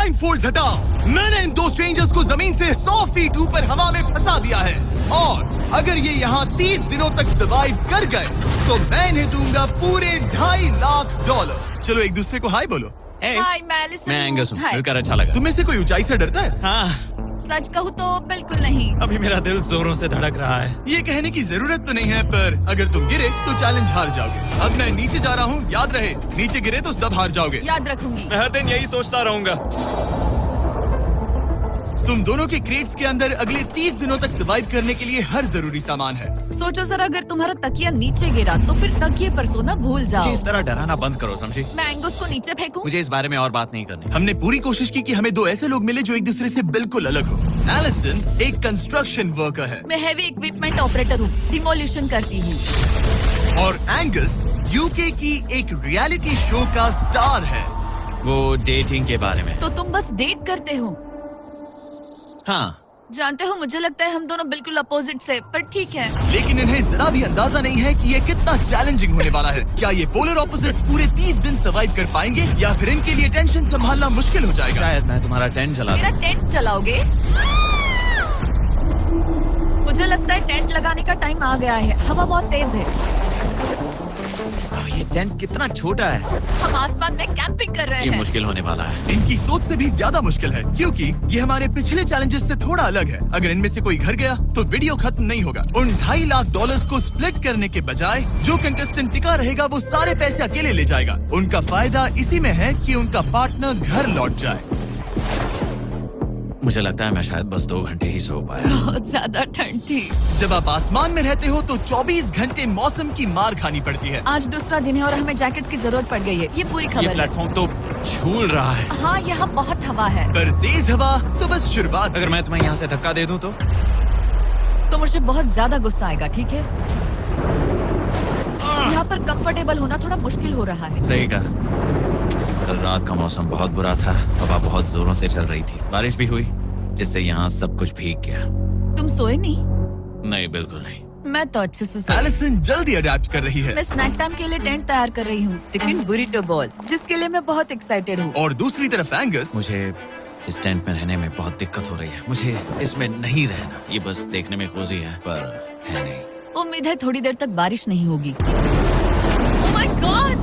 Blind folds हटाओ। मैंने इन दो स्ट्रेंजर्स को जमीन से 100 फीट ऊपर हवा में फंसा दिया है, और अगर ये यहाँ 30 दिनों तक सर्वाइव कर गए तो मैं इन्हें दूंगा पूरे $2.5 लाख। चलो एक दूसरे को हाय बोलो। हाय, मैं एलिसन मैं एंगस हूँ, हाय। मिलकर अच्छा लगा। तुम में से कोई ऊंचाई से डरता है? हाँ, सच कहूँ तो बिल्कुल नहीं। अभी मेरा दिल जोरों से धड़क रहा है। ये कहने की जरूरत तो नहीं है, पर अगर तुम गिरे तो चैलेंज हार जाओगे। अब मैं नीचे जा रहा हूँ, याद रहे, नीचे गिरे तो सब हार जाओगे। याद रखूंगी। मैं हर दिन यही सोचता रहूंगा। तुम दोनों के क्रेट्स के अंदर अगले 30 दिनों तक सर्वाइव करने के लिए हर जरूरी सामान है। सोचो सर, अगर तुम्हारा तकिया नीचे गिरा तो फिर तकिए पर सोना भूल जाओ। मुझे इस तरह डराना बंद करो, समझी? मैं एंगस को नीचे फेंकूं? मुझे इस बारे में और बात नहीं करनी। हमने पूरी कोशिश की कि हमें दो ऐसे लोग मिले जो एक दूसरे से बिल्कुल अलग हो। एलिसन एक कंस्ट्रक्शन वर्कर है मैं हैवी इक्विपमेंट ऑपरेटर हूँ, डिमोलिशन करती हूँ। और एंगस यूके की एक रियलिटी शो का स्टार है। वो डेटिंग के बारे में। तो तुम बस डेट करते हो? हाँ, जानते हो, मुझे लगता है हम दोनों बिल्कुल अपोजिट से, पर ठीक है। लेकिन इन्हें जरा भी अंदाजा नहीं है कि ये कितना चैलेंजिंग होने वाला है। क्या ये पोलर ऑपोजिट्स पूरे 30 दिन सर्वाइव कर पाएंगे, या फिर इनके लिए टेंशन संभालना मुश्किल हो जाएगा? शायद मैं तुम्हारा टेंट चला मेरा दूं। टेंट चलाओगे? मुझे लगता है टेंट लगाने का टाइम आ गया है। हवा बहुत तेज है। ये टेंट कितना छोटा है। हम आसमान में कैंपिंग कर रहे ये हैं। मुश्किल होने वाला है। इनकी सोच से भी ज्यादा मुश्किल है, क्योंकि ये हमारे पिछले चैलेंजेस से थोड़ा अलग है। अगर इनमें से कोई घर गया तो वीडियो खत्म नहीं होगा। उन $2.5 लाख को स्प्लिट करने के बजाय जो कंटेस्टेंट टिका रहेगा वो सारे पैसे अकेले ले जाएगा। उनका फायदा इसी में है कि उनका पार्टनर घर लौट जाए। मुझे लगता है मैं शायद बस 2 घंटे ही सो पाया। बहुत ज्यादा ठंड थी। जब आप आसमान में रहते हो तो 24 घंटे मौसम की मार खानी पड़ती है। आज दूसरा दिन है और हमें जैकेट्स की जरूरत पड़ गई है। ये पूरी ये खबर है। प्लेटफॉर्म तो झूल रहा है। हाँ, यहाँ बहुत हवा है। पर तेज हवा तो बस शुरुआत। अगर मैं तुम्हें यहाँ से धक्का दे दूं तो मुझे बहुत ज्यादा गुस्सा आएगा, ठीक है? यहाँ पर कंफर्टेबल होना थोड़ा मुश्किल हो रहा है। सही कहा। कल रात का मौसम बहुत बुरा था। हवा बहुत जोरों से चल रही थी। बारिश भी हुई, जिससे यहाँ सब कुछ भीग गया। तुम सोए नहीं? नहीं, बिल्कुल नहीं। मैं तो अच्छे से सोई। एलिसन जल्दी अडेप्ट कर रही है। मैं स्नैक टाइम के लिए टेंट तैयार कर रही हूँ, चिकन बुरिटो बॉल, जिसके लिए मैं बहुत एक्साइटेड हूँ। और दूसरी तरफ एंगस। मुझे इस टेंट में रहने में बहुत दिक्कत हो रही है। मुझे इसमें नहीं रहना। ये बस देखने में कोजी है, पर है नहीं। उम्मीद है थोड़ी देर तक बारिश नहीं होगी। Oh my God!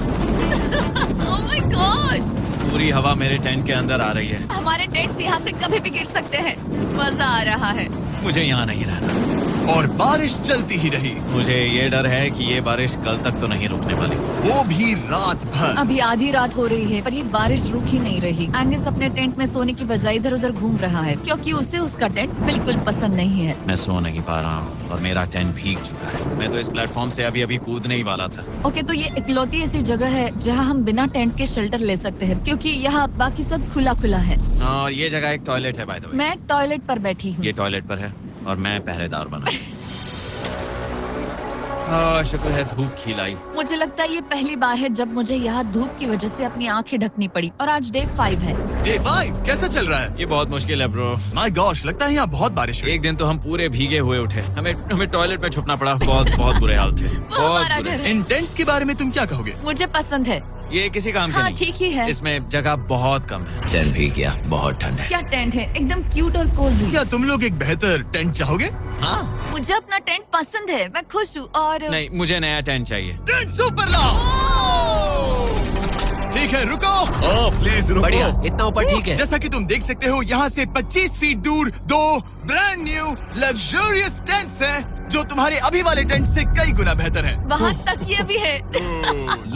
Oh my God! पूरी हवा मेरे टेंट के अंदर आ रही है। हमारे टेंट्स यहाँ से कभी भी गिर सकते हैं। मजा आ रहा है। मुझे यहाँ नहीं रहना। और बारिश चलती ही रही, मुझे ये डर है कि ये बारिश कल तक तो नहीं रुकने वाली। वो भी रात भर। अभी आधी रात हो रही है पर ये बारिश रुक ही नहीं रही। एंगस अपने टेंट में सोने की बजाय इधर उधर घूम रहा है, क्योंकि उसे उसका टेंट बिल्कुल पसंद नहीं है। मैं सो नहीं पा रहा हूँ और मेरा टेंट भीग चुका है। मैं तो इस प्लेटफॉर्म से अभी अभी कूदने ही वाला था। ओके, तो ये इकलौती ऐसी जगह है जहाँ हम बिना टेंट के शेल्टर ले सकते हैं, क्योंकि यहाँ बाकी सब खुला खुला है। और ये जगह एक टॉयलेट है, बाय द वे। मैं टॉयलेट पर बैठी हूँ। ये टॉयलेट पर है और मैं पहरेदार बना। शुक्र है धूप खिलाई। मुझे लगता है ये पहली बार है जब मुझे यहाँ धूप की वजह से अपनी आंखें ढकनी पड़ी, और आज डे 5 है। डे 5 कैसा चल रहा है? ये बहुत मुश्किल है ब्रो। माय गॉश, लगता है यहाँ बहुत बारिश हुई। एक दिन तो हम पूरे भीगे हुए उठे। हमें टॉयलेट में छुपना पड़ा। बहुत बुरे हाल थे। वो बहुत हमारा बुरे। घर है। इन टेंट्स के बारे में तुम क्या कहोगे? मुझे पसंद है। ये किसी काम का हाँ, नहीं। ठीक ही है। इसमें जगह बहुत कम है। टेंट भीग गया, बहुत ठंड है। क्या टेंट है, एकदम क्यूट और कोजी। क्या तुम लोग एक बेहतर टेंट चाहोगे? हाँ, मुझे अपना टेंट पसंद है, मैं खुश हूँ। और नहीं, मुझे नया टेंट चाहिए। टेंट सुपर लाओ। ठीक है, रुको। प्लीज रुको। बढ़िया, इतना ऊपर ठीक है। जैसा कि तुम देख सकते हो, यहाँ से 25 फीट दूर 2 ब्रांड न्यू लग्जरियस टेंट्स हैं, जो तुम्हारे अभी वाले टेंट से कई गुना बेहतर हैं। वहाँ तक ये भी है।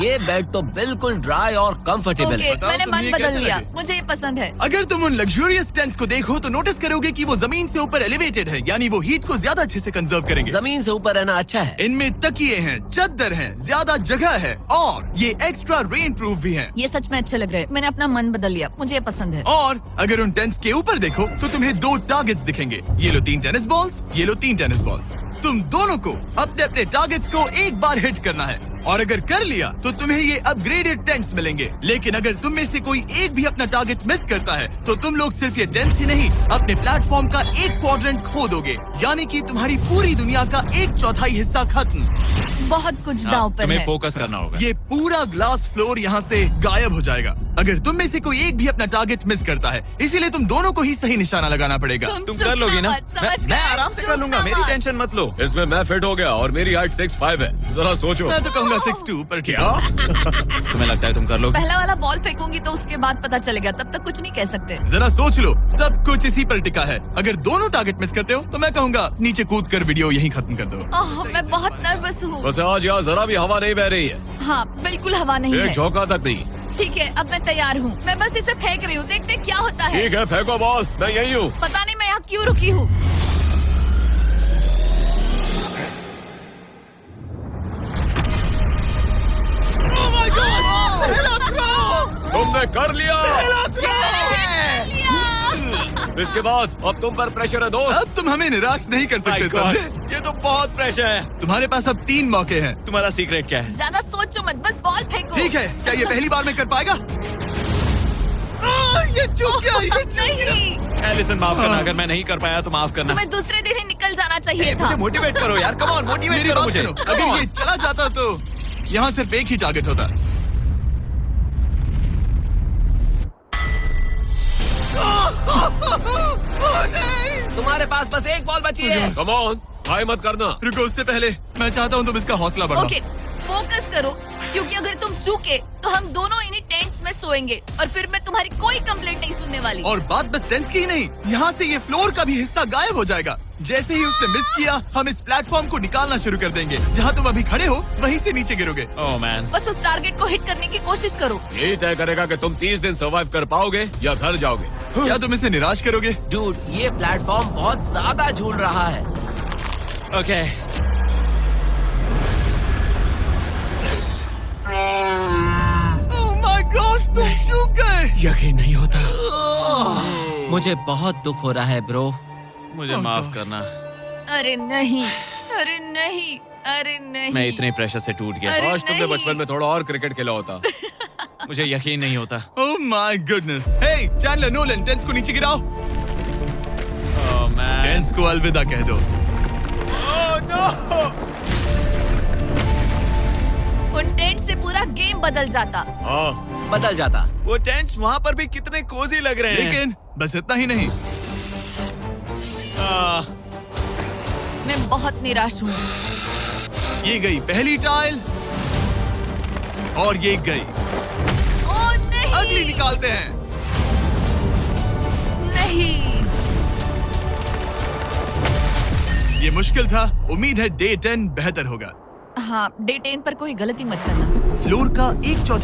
ये बेड तो बिल्कुल ड्राई और कंफर्टेबल ओके, है। बताओ मैंने तुम्हें मन ये बदल कैसे लिया। लगे? मुझे ये पसंद है। अगर तुम उन लग्जरियस टेंट्स को देखो तो नोटिस करोगे कि वो जमीन से ऊपर एलिवेटेड है, यानी वो हीट को ज्यादा अच्छे से कंजर्व करेंगे। जमीन से ऊपर रहना अच्छा है। इनमें तकिए हैं, चद्दर हैं, ज्यादा जगह है, और ये एक्स्ट्रा रेन प्रूफ भी हैं। ये सच में अच्छे लग रहे हैं। मैंने अपना मन बदल लिया, मुझे ये पसंद है। और अगर उन टेंट्स के ऊपर देखो तो तुम्हें 2 टारगेट्स दिखेंगे। ये लो 3 टेनिस बॉल्स, ये लो 3 टेनिस बॉल्स। तुम दोनों को अपने अपने टारगेट्स को एक बार हिट करना है। और अगर कर लिया तो तुम्हें ये अपग्रेडेड टेंट्स मिलेंगे। लेकिन अगर तुम में से कोई एक भी अपना टारगेट मिस करता है तो तुम लोग सिर्फ ये टेंट्स ही नहीं, अपने प्लेटफॉर्म का एक क्वाड्रेंट खो दोगे, यानी कि तुम्हारी पूरी दुनिया का 1/4 हिस्सा खत्म। बहुत कुछ दांव पर तुम्हें है। फोकस करना होगा। ये पूरा ग्लास फ्लोर यहाँ से गायब हो जाएगा अगर तुम में से कोई एक भी अपना टारगेट मिस करता है। इसीलिए तुम दोनों को ही सही निशाना लगाना पड़ेगा। तुम कर लोगी ना? मैं आराम से कर लूंगा, मेरी टेंशन मत लो। इसमें मैं फिट हो गया और मेरी हाइट 6'5" है। जरा सोचो। मैं तो कहूँगा 6'2", पर क्या? तुम्हें लगता है तुम कर लोगे? पहला वाला बॉल फेंकूंगी तो उसके बाद पता चलेगा, तब तक कुछ नहीं कह सकते। जरा सोच लो, सब कुछ इसी पर टिका है। अगर दोनों टारगेट मिस करते हो तो मैं कहूँगा नीचे कूद कर वीडियो यहीं खत्म कर दो। ओह, मैं बहुत नर्वस हूँ। बस आज यहाँ जरा भी हवा नहीं बह रही है, हाँ, बिल्कुल हवा नहीं एक है। झोंका तक नहीं। ठीक है, अब मैं तैयार हूँ। मैं बस इसे फेंक रही हूँ, देखते क्या होता है। ठीक है, फेंको बॉल, मैं यही हूँ। पता नहीं मैं यहाँ क्यों रुकी हूँ। तुमने कर लिया। इसके बाद अब तुम पर प्रेशर है दोस्त। अब तुम हमें निराश नहीं कर सकते, समझे? ये तो बहुत प्रेशर है। तुम्हारे पास अब 3 मौके हैं। तुम्हारा सीक्रेट क्या है? ज्यादा सोचो मत, बस बॉल फेंको। ठीक है, क्या ये पहली बार में कर पाएगा? ये चूक गया, ये चूक गया। नहीं, एलिसन, माफ करना। अगर मैं नहीं कर पाया तो माफ करना। तुम्हें दूसरे दिन ही निकल जाना चाहिए था। मुझे मोटिवेट करो यार, कम ऑन, मोटिवेट मेरी करो बात मुझे। सुनो, अगर ये चला जाता तो यहाँ सिर्फ एक ही टारगेट होता। तुम्हारे पास बस एक बॉल बची है। कम ऑन, हाय मत करना। रुको, उससे पहले मैं चाहता हूँ तुम इसका हौसला बढ़ाओ। ओके, फोकस करो, क्योंकि अगर तुम चूके तो हम दोनों इन्हीं टेंट्स में सोएंगे और फिर मैं तुम्हारी कोई कंप्लेंट नहीं सुनने वाली। और बात बस टेंस की ही नहीं, यहाँ से ये फ्लोर का भी हिस्सा गायब हो जाएगा। जैसे ही उसने मिस किया, हम इस प्लेटफॉर्म को निकालना शुरू कर देंगे। जहाँ तुम अभी खड़े हो वहीं से नीचे गिरोगे। ओह मैन, बस उस टारगेट को हिट करने की कोशिश करो। यही तय करेगा कि तुम 30 दिन सर्वाइव कर पाओगे या घर जाओगे। क्या तुम इसे निराश करोगे? डूड, ये प्लेटफॉर्म बहुत ज्यादा झूल रहा है। ओके। ओह माय गॉड, तुम चूक गए। यकीन नहीं होता। मुझे बहुत दुख हो रहा है ब्रो। मुझे माफ करना। अरे नहीं, अरे नहीं, अरे नहीं। मैं इतने प्रेशर से टूट गया। अरे काश तुमने नहीं। बचपन में थोड़ा और क्रिकेट खेला होता। मुझे यकीन नहीं होता। Oh my goodness. Hey Chandler, Nolan, tens को नीचे गिराओ। Oh man. टेंस को अलविदा कह दो। उन टेंट से पूरा गेम बदल जाता। हाँ, बदल जाता। वो टेंट्स वहाँ पर भी कितने कोजी लग रहे हैं। लेकिन बस इतना ही नहीं, मैं बहुत निराश हूँ। ये गई पहली टाइल और ये गई। ओह नहीं, अगली निकालते हैं। नहीं। ये मुश्किल था, उम्मीद है डे 10 बेहतर होगा। हाँ, डे 10 पर कोई गलती मत करना। फ्लोर का 1/4